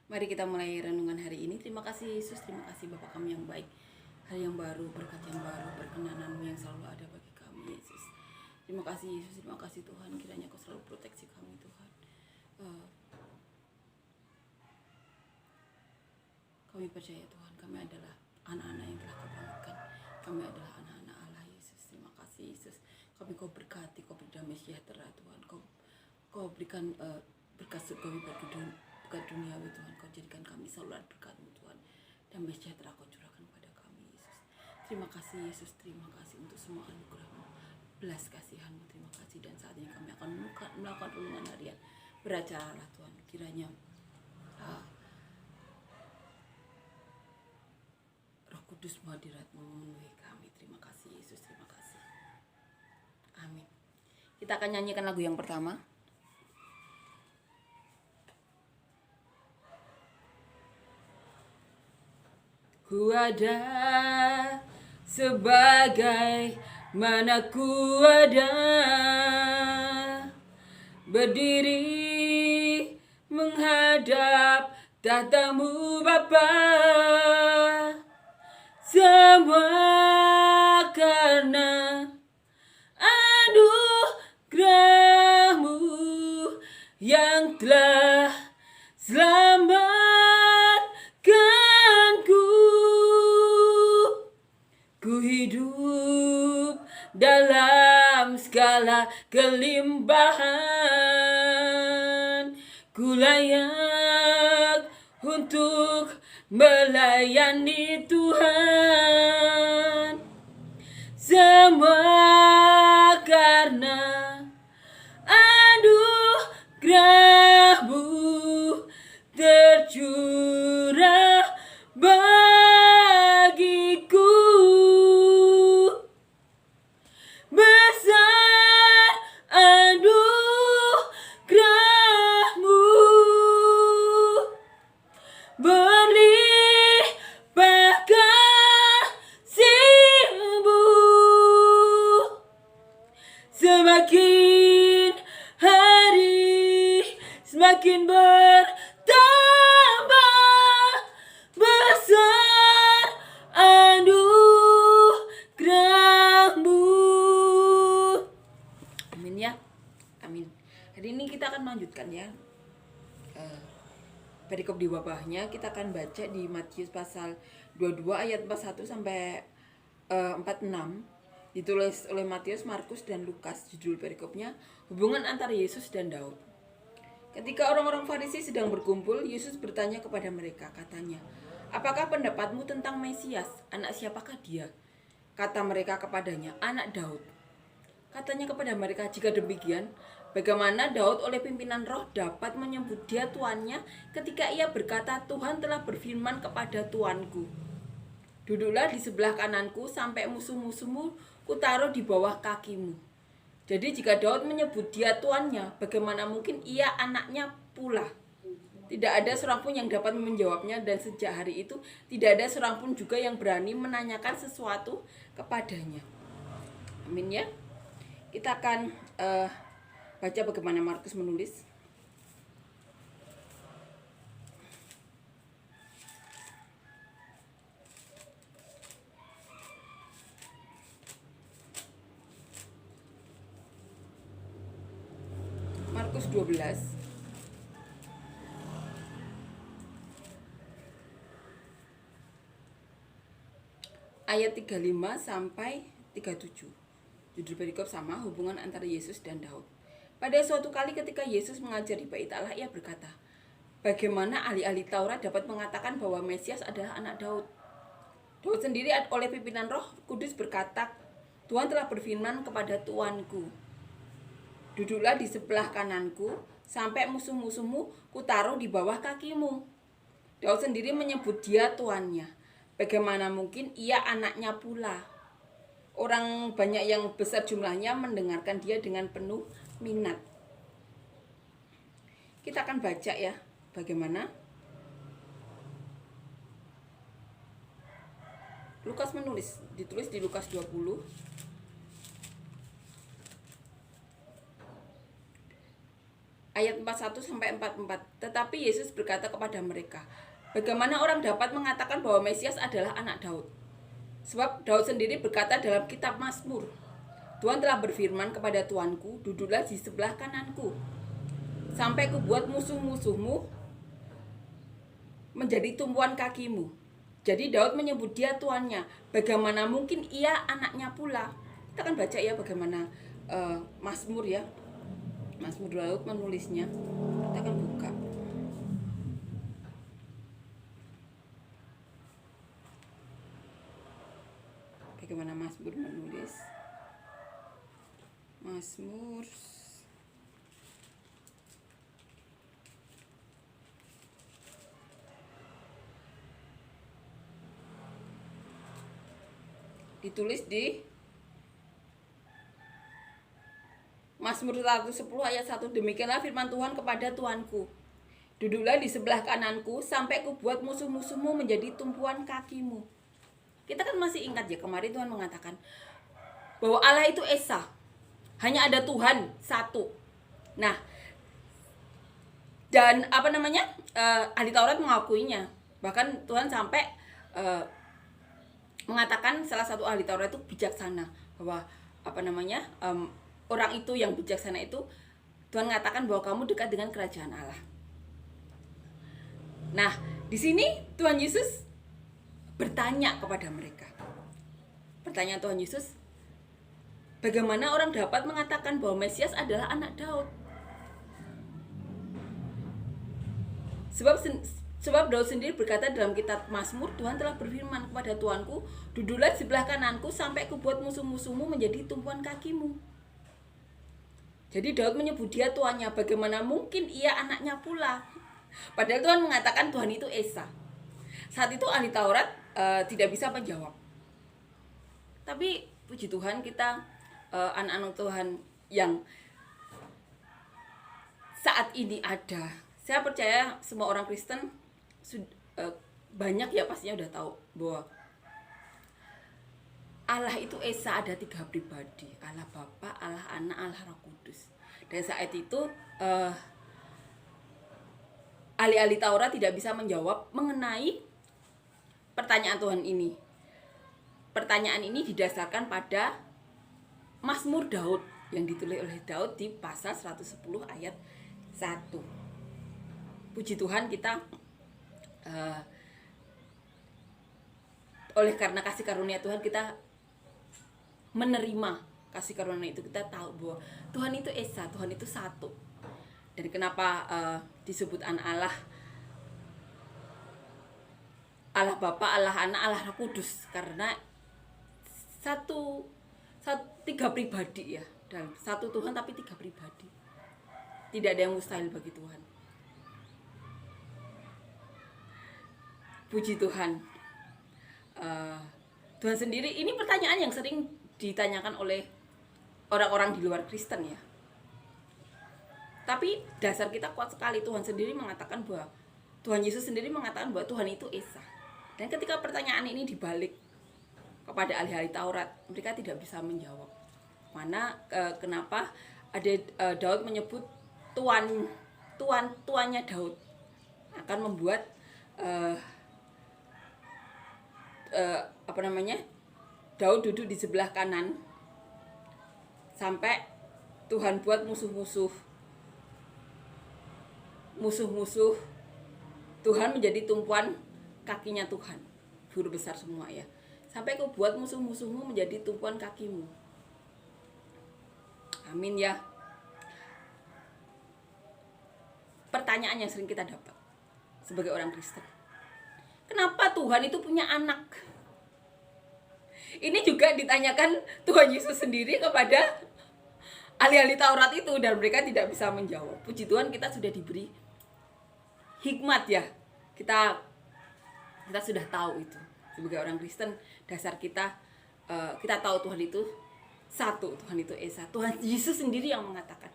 Mari kita mulai renungan hari ini. Terima kasih Yesus, terima kasih Bapa kami yang baik. Hari yang baru, berkat yang baru, perkenanan-Mu yang selalu ada bagi kami Yesus. Terima kasih Yesus, terima kasih Tuhan. Kiranya Kau selalu proteksi kami Tuhan. Kami percaya Tuhan, kami adalah anak-anak yang telah Kau bangkitkan. Kami adalah anak-anak Allah Yesus. Terima kasih Yesus. Kau berkati, Kau beri damai sejahtera Tuhan. Kau berikan berkat surgawi berkat duniawi Tuhan. Kau jadikan kami selalu berkat-Mu Tuhan. Damai sejahtera Kau curahkan pada kami Yesus. Terima kasih Yesus, terima kasih untuk semua anugerah-Mu, belas kasihan-Mu. Terima kasih, dan saat ini kami akan melakukan renungan harian. Beracaralah Tuhan, kiranya Roh Kudus hadirat-Mu memenuhi kami. Terima kasih Yesus, terima kasih. Amin. Kita akan nyanyikan lagu yang pertama. Ku ada sebagai mana ku ada, berdiri menghadap tahta-Mu Bapa. Semua karena anugerah-Mu yang telah selamatkanku. Ku hidup dalam segala kelimpahan. Ku layak untuk melayani Tuhan. Semua karena anugerah-Mu tercurah bagiku. Besar anugerah-Mu, berlimpah kasih-Mu. Semakin hari semakin bertambah besar anugerah-Mu. Amin ya. Amin. Hari ini kita akan melanjutkan ya. Perikop di bawahnya kita akan baca di Matius pasal 22 ayat 41 sampai 46. Ditulis oleh Matius, Markus, dan Lukas. Judul perikopnya hubungan antara Yesus dan Daud. Ketika orang-orang Farisi sedang berkumpul, Yesus bertanya kepada mereka, katanya, "Apakah pendapatmu tentang Mesias? Anak siapakah dia?" Kata mereka kepadanya, "Anak Daud." Katanya kepada mereka, "Jika demikian, bagaimana Daud oleh pimpinan roh dapat menyebut dia tuannya ketika ia berkata, Tuhan telah berfirman kepada tuanku, duduklah di sebelah kananku sampai musuh-musuhmu kutaruh di bawah kakimu." Jadi jika Daud menyebut dia tuannya, bagaimana mungkin ia anaknya pula? Tidak ada seorang pun yang dapat menjawabnya, dan sejak hari itu tidak ada seorang pun juga yang berani menanyakan sesuatu kepadanya. Amin ya. Kita akan baca bagaimana Markus menulis. Markus 12 ayat 35 sampai 37. Judul perikop sama, hubungan antara Yesus dan Daud. Pada suatu kali ketika Yesus mengajar di Bait Allah, ia berkata, "Bagaimana ahli-ahli Taurat dapat mengatakan bahwa Mesias adalah anak Daud? Daud sendiri oleh pimpinan Roh Kudus berkata, Tuhan telah berfirman kepada tuanku, duduklah di sebelah kananku sampai musuh-musuhmu kutaruh di bawah kakimu." Daud sendiri menyebut dia tuannya. Bagaimana mungkin ia anaknya pula? Orang banyak yang besar jumlahnya mendengarkan dia dengan penuh minat. Kita akan baca ya bagaimana Lukas menulis, ditulis di Lukas 20 ayat 41 41 sampai 44. Tetapi Yesus berkata kepada mereka, bagaimana orang dapat mengatakan bahwa Mesias adalah anak Daud? Sebab Daud sendiri berkata dalam kitab Mazmur, Tuhan telah berfirman kepada Tuanku, duduklah di sebelah kananku, sampai kubuat musuh-musuhmu menjadi tumpuan kakimu. Jadi Daud menyebut dia tuannya. Bagaimana mungkin ia anaknya pula? Kita akan baca ya bagaimana Mazmur ya. Mazmur Daud menulisnya. Kita akan buka. Bagaimana Mazmur menulis? Mazmur ditulis di Mazmur 110 ayat 1. Demikianlah firman Tuhan kepada Tuanku, duduklah di sebelah kananku sampai kubuat musuh-musuhmu menjadi tumpuan kakimu. Kita kan masih ingat ya, kemarin Tuhan mengatakan bahwa Allah itu Esa, hanya ada Tuhan satu. Nah, dan ahli Taurat mengakuinya. Bahkan Tuhan sampai mengatakan salah satu ahli Taurat itu bijaksana, bahwa orang itu yang bijaksana itu Tuhan mengatakan bahwa kamu dekat dengan kerajaan Allah. Nah, di sini Tuhan Yesus bertanya kepada mereka. Pertanyaan Tuhan Yesus, bagaimana orang dapat mengatakan bahwa Mesias adalah anak Daud? Sebab Daud sendiri berkata dalam kitab Mazmur, Tuhan telah berfirman kepada Tuanku, duduklah di sebelah kananku sampai kubuat musuh-musuhmu menjadi tumpuan kakimu. Jadi Daud menyebut dia tuannya, bagaimana mungkin ia anaknya pula? Padahal Tuhan mengatakan Tuhan itu Esa. Saat itu ahli Taurat tidak bisa menjawab. Tapi puji Tuhan, kita anak-anak Tuhan yang saat ini ada. Saya percaya semua orang Kristen banyak ya pastinya udah tahu bahwa Allah itu Esa, ada 3 pribadi, Allah Bapa, Allah Anak, Allah Roh Kudus. Dan saat itu ahli-ahli Taurat tidak bisa menjawab mengenai pertanyaan Tuhan ini. Pertanyaan ini didasarkan pada Mazmur Daud yang ditulis oleh Daud di pasal 110 ayat 1. Puji Tuhan, kita oleh karena kasih karunia Tuhan, kita menerima kasih karunia itu. Kita tahu bahwa Tuhan itu Esa, Tuhan itu satu. Dan kenapa disebut anak Allah, Allah Bapa, Allah Anak, Allah Roh Kudus? Karena satu 3 pribadi ya, dalam satu Tuhan tapi 3 pribadi. Tidak ada yang mustahil bagi Tuhan. Puji Tuhan. Tuhan sendiri, ini pertanyaan yang sering ditanyakan oleh orang-orang di luar Kristen ya. Tapi dasar kita kuat sekali. Tuhan sendiri mengatakan bahwa Tuhan Yesus sendiri mengatakan bahwa Tuhan itu Esa. Dan ketika pertanyaan ini dibalik kepada ahli-ahli Taurat, mereka tidak bisa menjawab. Kenapa ada Daud menyebut tuannya Daud akan membuat Daud duduk di sebelah kanan sampai Tuhan buat musuh-musuh Tuhan menjadi tumpuan kakinya Tuhan. Guru besar semua ya. Sampai kau buat musuh-musuhmu menjadi tumpuan kakimu. Amin ya. Pertanyaan yang sering kita dapat sebagai orang Kristen, kenapa Tuhan itu punya anak? Ini juga ditanyakan Tuhan Yesus sendiri kepada ahli-ahli Taurat itu, dan mereka tidak bisa menjawab. Puji Tuhan, kita sudah diberi hikmat ya. Kita sudah tahu itu. Sebagai orang Kristen, dasar kita tahu Tuhan itu satu, Tuhan itu Esa. Tuhan Yesus sendiri yang mengatakan.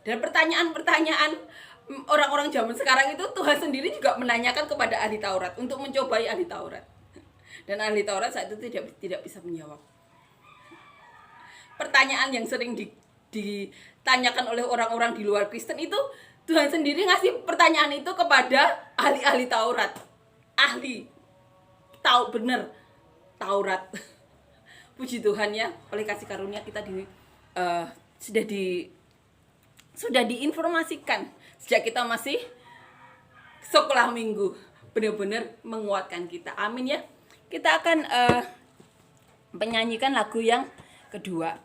Dan pertanyaan-pertanyaan orang-orang zaman sekarang itu Tuhan sendiri juga menanyakan kepada ahli Taurat untuk mencobai ahli Taurat. Dan ahli Taurat saat itu tidak bisa menjawab. Pertanyaan yang sering ditanyakan oleh orang-orang di luar Kristen itu Tuhan sendiri ngasih pertanyaan itu kepada ahli-ahli Taurat. Ahli tahu bener Taurat. Puji Tuhan ya, oleh kasih karunia kita sudah diinformasikan sejak kita masih sekolah minggu, benar-benar menguatkan kita. Amin ya. Kita akan menyanyikan lagu yang kedua.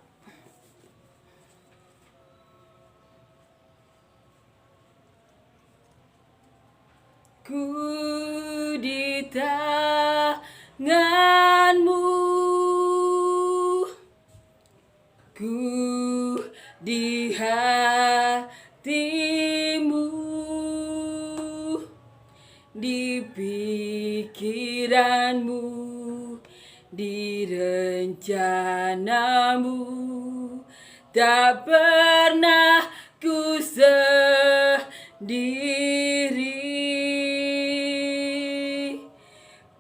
Ku di tanganmu, ku di hatimu, di pikiranmu, di rencanamu, tak pernah ku sendiri.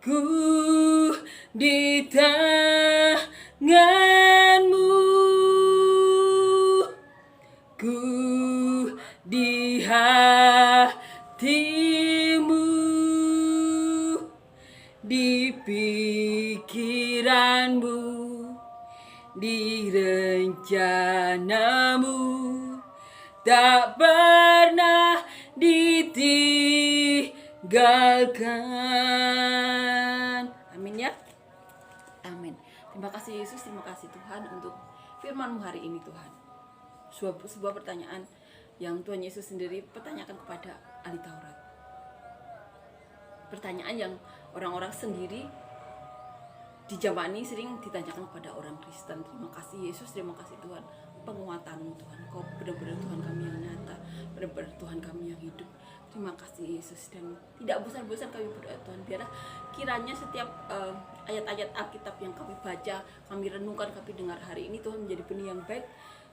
Ku di tanganmu, ku di hatimu, di pikiranmu, di rencanamu, tak pernah ditinggalkan. Amin ya. Amin. Terima kasih Yesus, terima kasih Tuhan untuk firman-Mu hari ini Tuhan. Sebuah pertanyaan yang Tuhan Yesus sendiri pertanyakan kepada ahli Taurat. Pertanyaan yang orang-orang sendiri di zaman ini sering ditanyakan kepada orang Kristen. Terima kasih Yesus, terima kasih Tuhan, penguatan-Mu Tuhan. Kau benar-benar Tuhan kami yang nyata, benar-benar Tuhan kami yang hidup. Terima kasih Yesus, dan tidak bosan-bosan kami berdoa Tuhan, biarlah kiranya setiap ayat-ayat Alkitab yang kami baca, kami renungkan, kami dengar hari ini Tuhan menjadi benih yang baik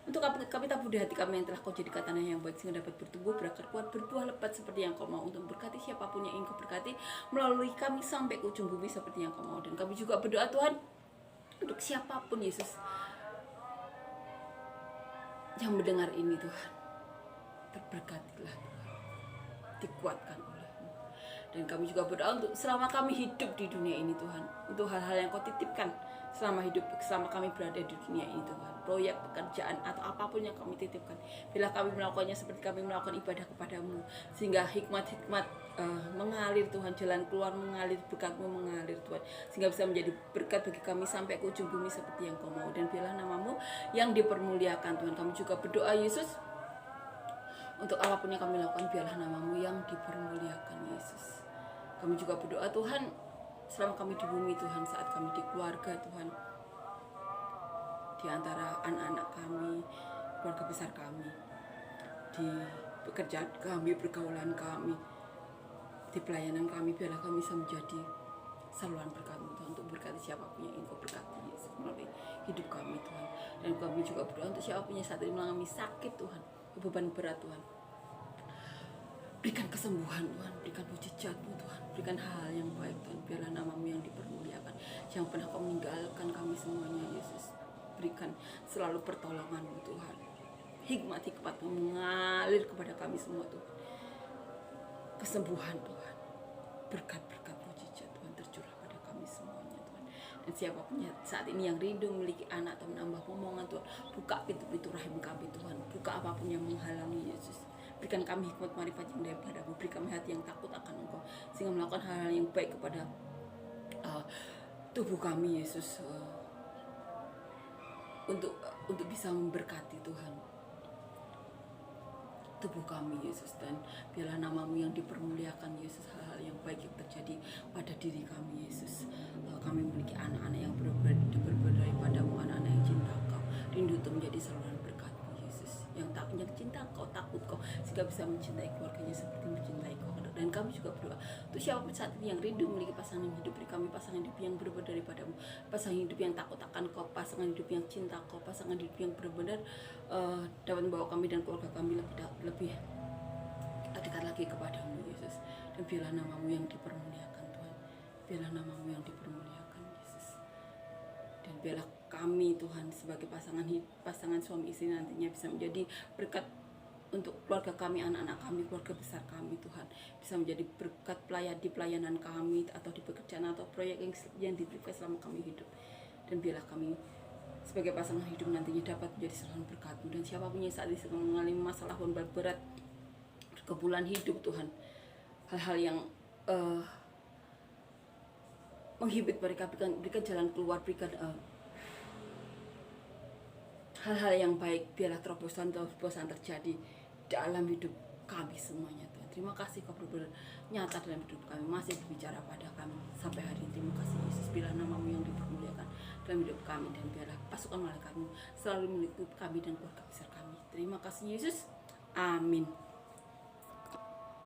untuk kami tabur di hati kami yang telah Kau jadikan tanah yang baik, sehingga dapat bertumbuh, berakar kuat, berbuah lebat seperti yang Kau mau, untuk berkati siapapun yang ingin Kau berkati melalui kami sampai ke ujung bumi seperti yang Kau mau. Dan kami juga berdoa Tuhan untuk siapapun Yesus yang mendengar ini Tuhan, terberkatilah Tuhan, dikuatkan oleh-Mu. Dan kami juga berdoa untuk selama kami hidup di dunia ini Tuhan, untuk hal-hal yang Kau titipkan selama kami berada di dunia ini Tuhan, proyek, pekerjaan, atau apapun yang kami titipkan, bila kami melakukannya seperti kami melakukan ibadah kepada-Mu, sehingga hikmat-hikmat mengalir Tuhan, jalan keluar mengalir, berkat-Mu mengalir Tuhan, sehingga bisa menjadi berkat bagi kami sampai ke ujung bumi seperti yang Kau mau. Dan biarlah nama-Mu yang dipermuliakan Tuhan. Kami juga berdoa Yesus, untuk apapun yang kami lakukan, biarlah nama-Mu yang dipermuliakan Yesus. Kami juga berdoa Tuhan, selama kami di bumi Tuhan, saat kami di keluarga Tuhan, di antara anak-anak kami, keluarga besar kami, di pekerjaan kami, pergaulan kami, di pelayanan kami, biarlah kami bisa menjadi saluran berkat-Mu Tuhan, untuk berkati siapapun yang ingin Kau berkati Yesus melalui hidup kami Tuhan. Dan kami juga berdoa untuk siapapun yang saat ini mengalami sakit Tuhan, beban berat Tuhan, berikan kesembuhan Tuhan, berikan mujizat-Mu Tuhan, berikan hal yang baik Tuhan. Biarlah nama-Mu yang dipermuliakan, jangan pernah Kau meninggalkan kami semuanya Yesus. Berikan selalu pertolongan-Mu Tuhan, hikmat-hikmat-Mu mengalir kepada kami semua Tuhan, kesembuhan Tuhan, berkat-berkat mujizat Tuhan tercurah pada kami semuanya Tuhan. Dan siapapun saat ini yang rindu memiliki anak atau menambah momongan Tuhan, buka pintu-pintu rahim kami Tuhan, buka apapun yang menghalangi Yesus. Berikan kami hikmat marifat yang daripada-Mu, beri kami hati yang takut akan Engkau, sehingga melakukan hal-hal yang baik kepada tubuh kami Yesus, untuk bisa memberkati Tuhan tubuh kami Yesus. Dan biarlah nama-Mu yang dipermuliakan Yesus, hal-hal yang baik yang terjadi pada diri kami Yesus. Kami memiliki anak-anak yang berbeda daripada-Mu, anak-anak yang cinta Kau, rindu untuk menjadi saluran berkat-Mu Yesus, yang cinta Kau, takut Kau, sehingga bisa mencintai keluarganya seperti mencintai Kau. Dan kami juga berdoa untuk siapapun saat ini yang rindu memiliki pasangan hidup, beri kami pasangan hidup yang berbeda daripada-Mu, pasangan hidup yang takut akan Kau, pasangan hidup yang cinta Kau, pasangan hidup yang benar-benar dapat membawa kami dan keluarga kami lebih dekat lagi kepada-Mu Yesus. Dan biarlah nama-Mu yang dipermuliakan Tuhan, biarlah nama-Mu yang dipermuliakan Yesus. Dan biarlah kami Tuhan sebagai pasangan suami istri nantinya bisa menjadi berkat untuk keluarga kami, anak-anak kami, keluarga besar kami Tuhan, bisa menjadi berkat di pelayanan kami atau di pekerjaan atau proyek yang diberikan selama kami hidup. Dan biarlah kami sebagai pasangan hidup nantinya dapat menjadi selalu berkat-Mu. Dan siapapun yang saat ini sedang mengalami masalah berat, kebulan hidup Tuhan, hal-hal yang menghibit mereka, berikan jalan keluar, berikan hal-hal yang baik. Biarlah terobosan terjadi dalam hidup kami semuanya Tuhan. Terima kasih Kau benar-benar nyata dalam hidup kami, masih berbicara pada kami sampai hari ini. Terima kasih Yesus, biarlah nama-Mu yang dipermuliakan dalam hidup kami, dan biarlah pasukan malaikat-Mu selalu melingkupi kami dan keluarga besar kami. Terima kasih Yesus, amin.